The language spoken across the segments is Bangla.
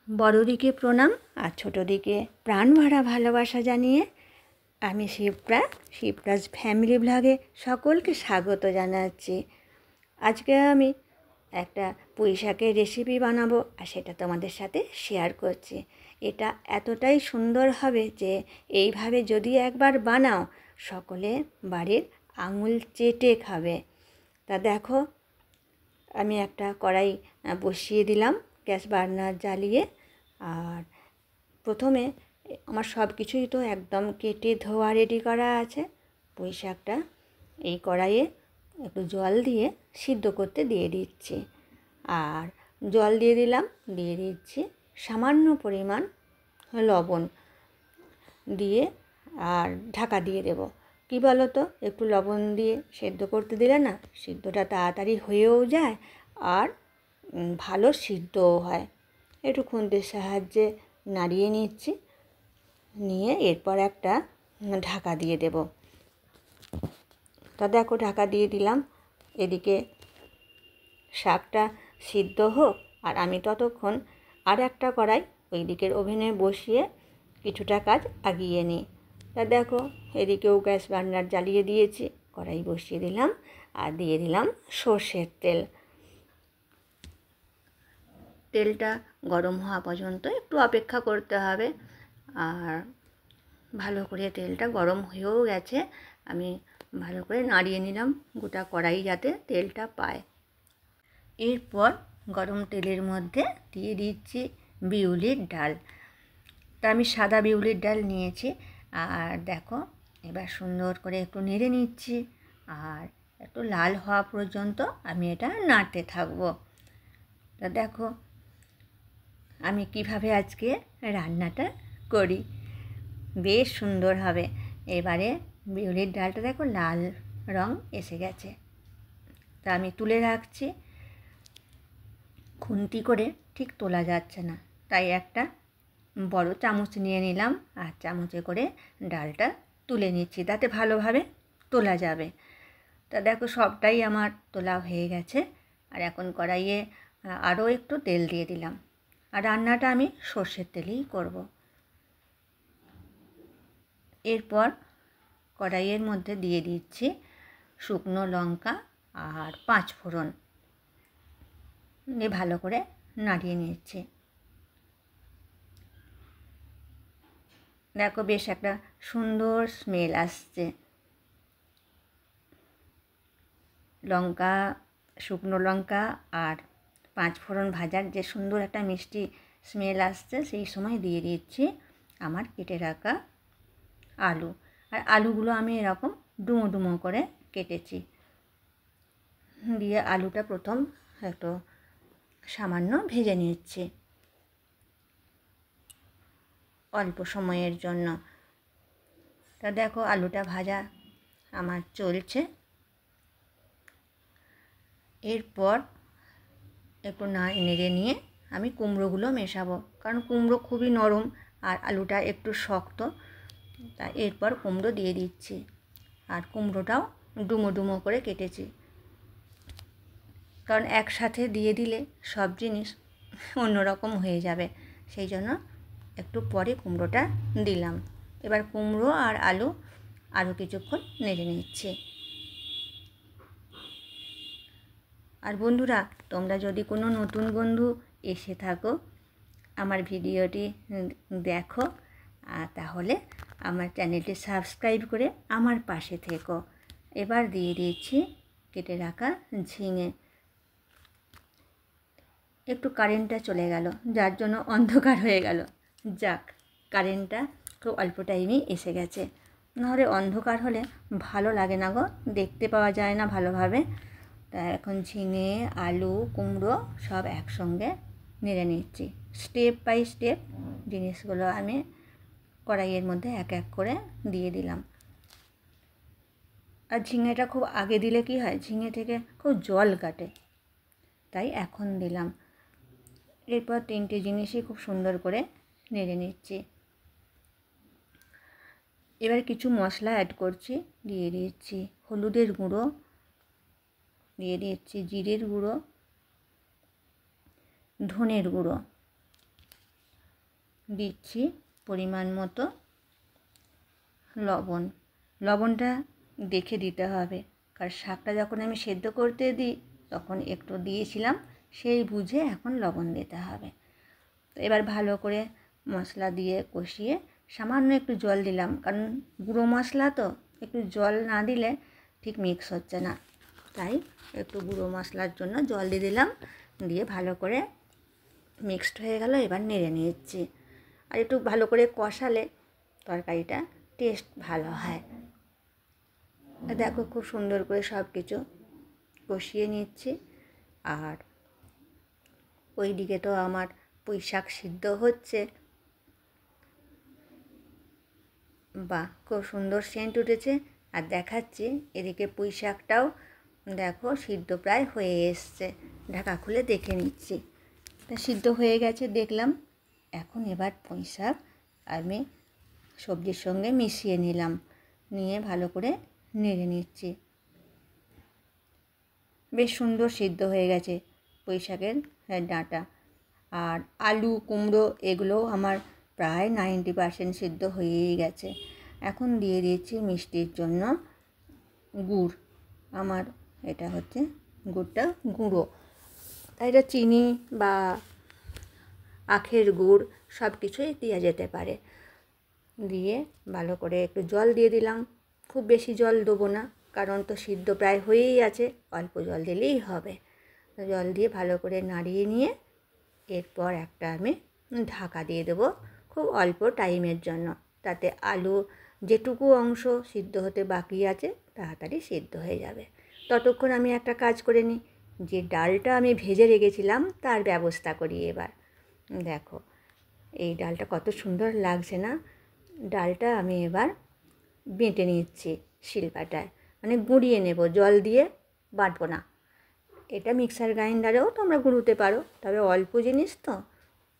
বড়দিকে প্রণাম আর ছোটোদিকে প্রাণ ভরা ভালোবাসা জানিয়ে আমি শিপ্রাজ ফ্যামিলি ব্লগে সকলকে স্বাগত জানাচ্ছি। আজকে আমি একটা পুঁই শাকের রেসিপি বানাবো আর সেটা তোমাদের সাথে শেয়ার করছি। এটা এতটাই সুন্দর হবে যে এইভাবে যদি একবার বানাও সকলে বাড়ির আঙুল চেটে খাবে। তা দেখো, আমি একটা কড়াই বসিয়ে দিলাম গ্যাস বার্নার জ্বালিয়ে। আর প্রথমে আমার সব কিছুই তো একদম কেটে ধোয়া রেডি করা আছে। পুঁই শাকটা এই কড়াইয়ে একটু জল দিয়ে সিদ্ধ করতে দিয়ে দিচ্ছি। আর জল দিয়ে দিচ্ছি সামান্য পরিমাণ লবণ দিয়ে, আর ঢাকা দিয়ে দেব। কি বলো তো, একটু লবণ দিয়ে সেদ্ধ করতে দিলে না সিদ্ধটা তাড়াতাড়ি হয়েও যায় আর ভালো সিদ্ধও হয়। একটু খুন্তির সাহায্যে নাড়িয়ে নিচ্ছি, নিয়ে এরপর একটা ঢাকা দিয়ে দেব। তা দেখো, ঢাকা দিয়ে দিলাম। এদিকে শাকটা সিদ্ধ হোক আর আমি ততক্ষণ আর একটা কড়াই ওই দিকের ওভেনে বসিয়ে কিছুটা কাজ এগিয়ে নিই। তা দেখো, এদিকেও গ্যাস বার্নার জ্বালিয়ে দিয়েছি, কড়াই বসিয়ে দিলাম আর দিয়ে দিলাম সর্ষের তেল। তেলটা গরম হওয়া পর্যন্ত একটু অপেক্ষা করতে হবে। আর ভালো করে তেলটা গরম হয়েও গেছে, আমি ভালো করে নাড়িয়ে নিলাম গোটা কড়াই যাতে তেলটা পায়। এরপর গরম তেলের মধ্যে দিয়ে দিচ্ছি বিউলির ডাল। তা আমি সাদা বিউলির ডাল নিয়েছি। আর দেখো, এবার সুন্দর করে একটু নেড়ে নিচ্ছি আর একটু লাল হওয়া পর্যন্ত আমি এটা নাড়তে থাকবো। তা দেখো আমি কিভাবে আজকে রান্নাটা করি, বেশ সুন্দর হবে। এবারে বিউলির ডালটা দেখো লাল রং এসে গেছে। তা আমি তুলে রাখছি। খুন্তি করে ঠিক তোলা যাচ্ছে না, তাই একটা বড় চামচ নিয়ে নিলাম আর চামচে করে ডালটা তুলে নিচ্ছি, তাতে ভালোভাবে তোলা যাবে। তা দেখো সবটাই আমার তোলা হয়ে গেছে। আর এখন কড়াইয়ে আরও একটু তেল দিয়ে দিলাম। আর রান্নাটা আমি সর্ষের তেলেই করব। এরপর কড়াইয়ের মধ্যে দিয়ে দিচ্ছি শুকনো লঙ্কা আর 5 ফোড়ন দিয়ে ভালো করে নাড়িয়ে নিচ্ছি। দেখো বেশ একটা সুন্দর স্মেল আসছে। লঙ্কা, শুকনো লঙ্কা আর 5 ফোড়ন ভাজার যে সুন্দর একটা মিষ্টি স্মেল আসছে, সেই সময় দিয়ে দিচ্ছি আমার কেটে রাখা আলু। আর আলুগুলো আমি এরকম ডুমো ডুমো করে কেটেছি। দিয়ে আলুটা প্রথম একটু সামান্য ভেজে নিচ্ছি অল্প সময়ের জন্য। তা দেখো আলুটা ভাজা আমার চলছে। এরপর একটু নেড়ে নিয়ে আমি কুমড়োগুলো মেশাবো, কারণ কুমড়ো খুবই নরম আর আলুটা একটু শক্ত। তা এরপর কুমড়ো দিয়ে দিচ্ছি। আর কুমড়োটাও ডুমো ডুমো করে কেটেছি, কারণ একসাথে দিয়ে দিলে সব জিনিস অন্যরকম হয়ে যাবে, সেই জন্য একটু পরে কুমড়োটা দিলাম। এবার কুমড়ো আর আলু আরও কিছুক্ষণ নেড়ে নিচ্ছি। আর বন্ধুরা, তোমরা যদি কোনো নতুন বন্ধু এসে থাকো আমার ভিডিওটি দেখো, তাহলে আমার চ্যানেলটি সাবস্ক্রাইব করে আমার পাশে থেকো। এবার দিয়ে দিচ্ছি কেটে রাখা ঝিঙে। একটু কারেন্টটা চলে গেল, যার জন্য অন্ধকার হয়ে গেল। যাক, কারেন্টটা খুব অল্প টাইমেই এসে গেছে, নাহলে অন্ধকার হলে ভালো লাগে না গো, দেখতে পাওয়া যায় না ভালোভাবে। তা এখন ঝিঙে, আলু, কুমড়ো সব একসঙ্গে নেড়ে নিচ্ছি। স্টেপ বাই স্টেপ জিনিসগুলো আমি কড়াইয়ের মধ্যে এক এক করে দিয়ে দিলাম। আর ঝিঙেটা খুব আগে দিলে কি হয়, ঝিঙে থেকে খুব জল কাটে, তাই এখন দিলাম। এরপর 3টে জিনিসই খুব সুন্দর করে নেড়ে নিচ্ছি। এবার কিছু মশলা অ্যাড করছি। দিয়ে দিচ্ছি হলুদের গুঁড়ো, দিয়ে দিচ্ছি জিরের গুঁড়ো, ধনের গুঁড়ো, দিচ্ছি পরিমাণ মতো লবণ। লবণটা দেখে দিতে হবে, কারণ শাকটা যখন আমি সেদ্ধ করতে দিই তখন একটু দিয়েছিলাম, সেই বুঝে এখন লবণ দিতে হবে। তো এবার ভালো করে মশলা দিয়ে কষিয়ে সামান্য একটু জল দিলাম, কারণ গুঁড়ো মশলা তো একটু জল না দিলে ঠিক মিক্স হচ্ছে না, তাই একটু গুঁড়ো মশলার জন্য জল দিয়ে দিলাম। দিয়ে ভালো করে মিক্সড হয়ে গেল। এবার নেড়ে নিচ্ছি, আর একটু ভালো করে কষালে তরকারিটা টেস্ট ভালো হয়। দেখো খুব সুন্দর করে সব কিছু কষিয়ে নিচ্ছি। আর ওই দিকে তো আমার পুঁই শাক সিদ্ধ হচ্ছে। বাহ, খুব সুন্দর সেন্ট উঠেছে। আর দেখাচ্ছি এদিকে পুঁই শাকটাও দেখো সিদ্ধ প্রায় হয়ে এসছে। ঢাকা খুলে দেখে নিচ্ছি, তা সিদ্ধ হয়ে গেছে দেখলাম। এখন এবার পুঁই শাক আমি সবজির সঙ্গে মিশিয়ে নিলাম, নিয়ে ভালো করে নেড়ে নিচ্ছি। বেশ সুন্দর সিদ্ধ হয়ে গেছে পুঁই শাকের ডাঁটা। আর আলু কুমড়ো এগুলোও আমার প্রায় 90% সিদ্ধ হয়েই গেছে। এখন দিয়ে দিচ্ছি মিষ্টির জন্য গুড়। আমার এটা হচ্ছে গুড়টা গুঁড়ো, তাই এটা চিনি বা আখের গুড় সব কিছুই দেওয়া যেতে পারে। দিয়ে ভালো করে একটু জল দিয়ে দিলাম, খুব বেশি জল দেবো না, কারণ তো সিদ্ধ প্রায় হয়েই আছে, অল্প জল দিলেই হবে। জল দিয়ে ভালো করে নাড়িয়ে নিয়ে এরপর একটা আমি ঢাকা দিয়ে দেবো খুব অল্প টাইমের জন্য, তাতে আলু যেটুকু অংশ সিদ্ধ হতে বাকি আছে তাড়াতাড়ি সিদ্ধ হয়ে যাবে। ততক্ষণ আমি একটা কাজ করে নিই, যে ডালটা আমি ভেজে রেখেছিলাম তার ব্যবস্থা করি। এবার দেখো এই ডালটা কত সুন্দর লাগছে না। ডালটা আমি এবার বেটে নিচ্ছি শিলপাটায়, মানে গুঁড়িয়ে নেব, জল দিয়ে বাটবো না। এটা মিক্সার গ্রাইন্ডারেও তোমরা গুঁড়োতে পারো, তবে অল্প জিনিস তো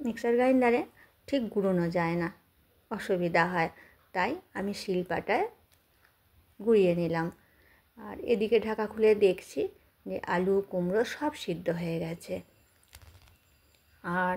মিক্সার গ্রাইন্ডারে ঠিক গুঁড়োনো যায় না, অসুবিধা হয়, তাই আমি শিলপাটায় গুঁড়িয়ে নিলাম। আর এদিকে ঢাকা খুলে দেখছি যে আলু কুমড়ো সব সিদ্ধ হয়ে গেছে। আর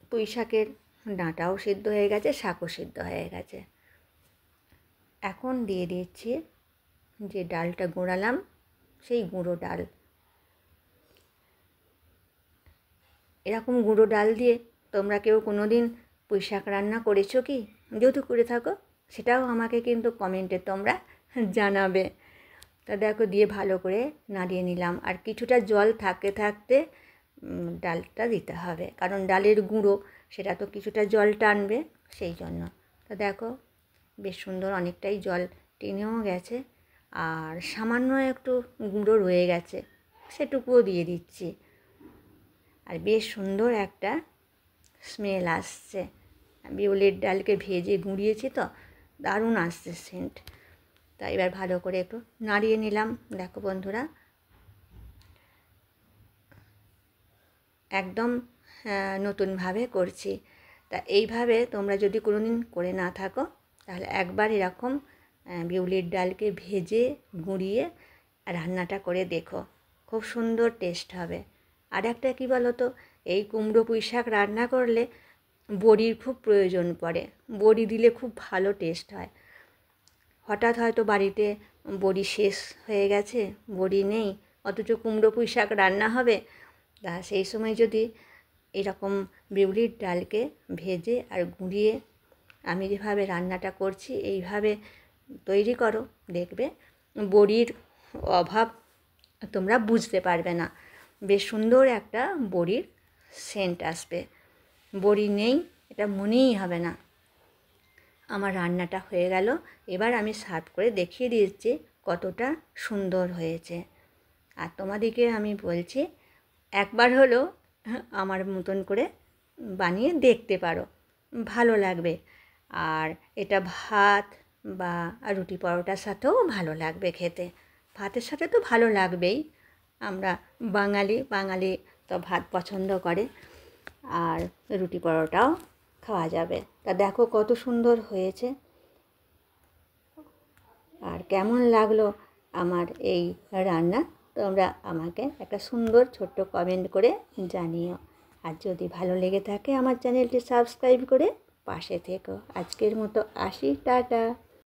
পুঁই শাকের ডাঁটাও সিদ্ধ হয়ে গেছে, শাকও সিদ্ধ হয়ে গেছে। এখন দিয়ে দিচ্ছি যে ডালটা গুঁড়ালাম সেই গুঁড়ো ডাল। এরকম গুঁড়ো ডাল দিয়ে তোমরা কেউ কোনো দিন পুঁই শাক রান্না করেছো কি? যেহেতু করে থাকো সেটাও আমাকে কিন্তু কমেন্টে তোমরা জানাবে। তা দেখো দিয়ে ভালো করে নাড়িয়ে নিলাম। আর কিছুটা জল থাকতে থাকতে ডালটা দিতে হবে, কারণ ডালের গুঁড়ো সেটা তো কিছুটা জল টানবে, সেই জন্য। তা দেখো বেশ সুন্দর অনেকটাই জল টেনেও গেছে, আর সামান্য একটু গুঁড়ো রয়ে গেছে, সেটুকুও দিয়ে দিচ্ছি। আর বেশ সুন্দর একটা স্মেল আসছে। বিউলির ডালকে ভেজে গুঁড়িয়েছি তো, দারুণ আসছে সেন্ট। তা এবার ভালো করে একটু নাড়িয়ে নিলাম। দেখো বন্ধুরা একদম নতুনভাবে করছি। তা এইভাবে তোমরা যদি কোনো দিন করে না থাকো তাহলে একবার এরকম বিউলির ডালকে ভেজে গুঁড়িয়ে রান্নাটা করে দেখো, খুব সুন্দর টেস্ট হবে। আর একটা কী বলো তো, এই কুমড়ো পুঁই শাক রান্না করলে বড়ির খুব প্রয়োজন পড়ে, বড়ি দিলে খুব ভালো টেস্ট হয়। হঠাৎ হয়তো বাড়িতে বড়ি শেষ হয়ে গেছে, বড়ি নেই, অথচ কুমড়ো পুঁই শাক রান্না হবে, তা সেই সময় যদি এরকম বিউলির ডালকে ভেজে আর গুঁড়িয়ে আমি যেভাবে রান্নাটা করছি এইভাবে তৈরি করো, দেখবে বড়ির অভাব তোমরা বুঝতে পারবে না। বেশ সুন্দর একটা বড়ির সেন্ট আসবে। বড়ি নেই এটা মনেই হবে না। আমার রান্নাটা হয়ে গেল, এবার আমি সার্ভ করে দেখিয়ে দিচ্ছি কতটা সুন্দর হয়েছে। আর তোমাদেরকে আমি বলছি একবার হলো আমার মতন করে বানিয়ে দেখতে পারো, ভালো লাগবে। আর এটা ভাত বা রুটি পরোটার সাথেও ভালো লাগবে খেতে। ভাতের সাথে তো ভালো লাগবেই, আমরা বাঙালি তো ভাত পছন্দ করে, আর রুটি পরোটাও খাওয়া যাবে। তা দেখো কত সুন্দর হয়েছে। আর কেমন লাগলো আমার এই রান্না তোমরা আমাকে একটা সুন্দর ছোট্ট কমেন্ট করে জানিও। আর যদি ভালো লেগে থাকে আমার চ্যানেলটি সাবস্ক্রাইব করে পাশে থেকো। আজকের মতো আসি, টাটা।